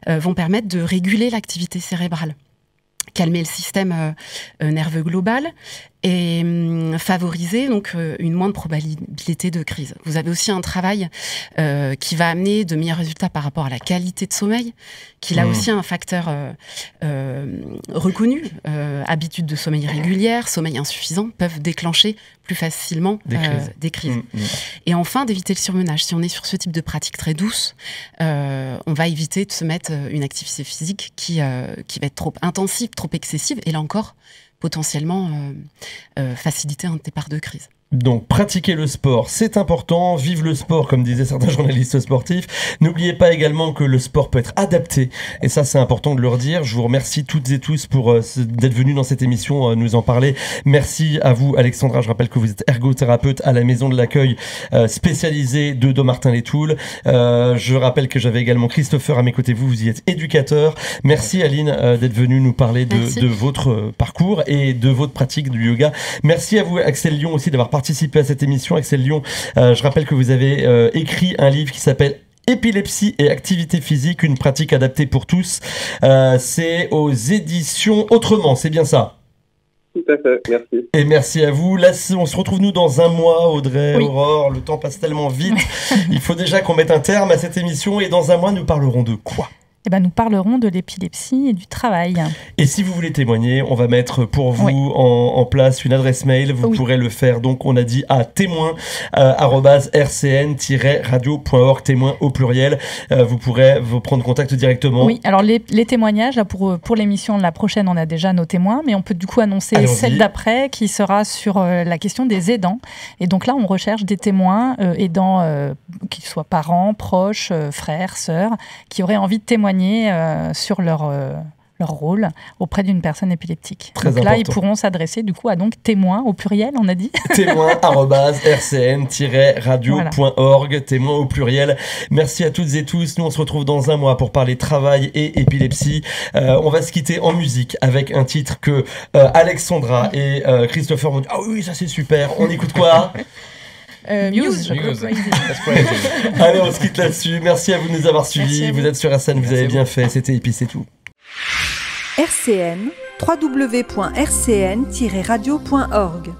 vont permettre de réguler l'activité cérébrale, calmer le système nerveux global et favoriser donc une moindre probabilité de crise. Vous avez aussi un travail qui va amener de meilleurs résultats par rapport à la qualité de sommeil, qui là aussi un facteur reconnu. Habitudes de sommeil régulières, sommeil insuffisant peuvent déclencher plus facilement des crises. Et enfin, d'éviter le surmenage. Si on est sur ce type de pratique très douce, on va éviter de se mettre une activité physique qui va être trop intensive, trop excessive, et là encore, potentiellement faciliter un départ de crise. Donc, pratiquer le sport, c'est important. Vive le sport, comme disaient certains journalistes sportifs. N'oubliez pas également que le sport peut être adapté. Et ça, c'est important de le redire. Je vous remercie toutes et tous pour d'être venus dans cette émission nous en parler. Merci à vous, Alexandra. Je rappelle que vous êtes ergothérapeute à la maison de l'accueil spécialisée de Dommartin-les-Toules. Je rappelle que j'avais également Christopher à mes côtés. Vous y êtes éducateur. Merci, Aline, d'être venue nous parler de votre parcours et de votre pratique du yoga. Merci à vous, Axel Lyon, aussi d'avoir participé à cette émission. Axel Lyon, je rappelle que vous avez écrit un livre qui s'appelle Épilepsie et activité physique, une pratique adaptée pour tous. C'est aux éditions Autrement, c'est bien ça? Tout à fait, merci. Et merci à vous. Là, on se retrouve nous dans un mois, Audrey, Aurore. Le temps passe tellement vite. Il faut déjà qu'on mette un terme à cette émission. Et dans un mois, nous parlerons de quoi? Nous parlerons de l'épilepsie et du travail. Et si vous voulez témoigner, on va mettre pour vous en place une adresse mail. Vous pourrez le faire, donc on a dit à témoin@rcn-radio.org, témoin au pluriel. Vous pourrez vous prendre contact directement. Oui, alors les témoignages, là, pour l'émission de la prochaine, on a déjà nos témoins, mais on peut du coup annoncer celle d'après qui sera sur la question des aidants. Et donc là, on recherche des témoins aidants, qu'ils soient parents, proches, frères, sœurs, qui auraient envie de témoigner sur leur rôle auprès d'une personne épileptique. Très donc là, ils pourront s'adresser du coup à donc témoins au pluriel, on a dit. témoin@rcn-radio.org, témoins au pluriel. Merci à toutes et tous. Nous, on se retrouve dans un mois pour parler travail et épilepsie. On va se quitter en musique avec un titre que Alexandra et Christopher m'ont dit « Ah oui, ça c'est super ». On écoute quoi? Muse. Allez, on se quitte là-dessus. Merci à vous de nous avoir suivis. Vous êtes sur RCN, vous avez bien fait. C'était Épi, c'est tout. RCN, www.rcn-radio.org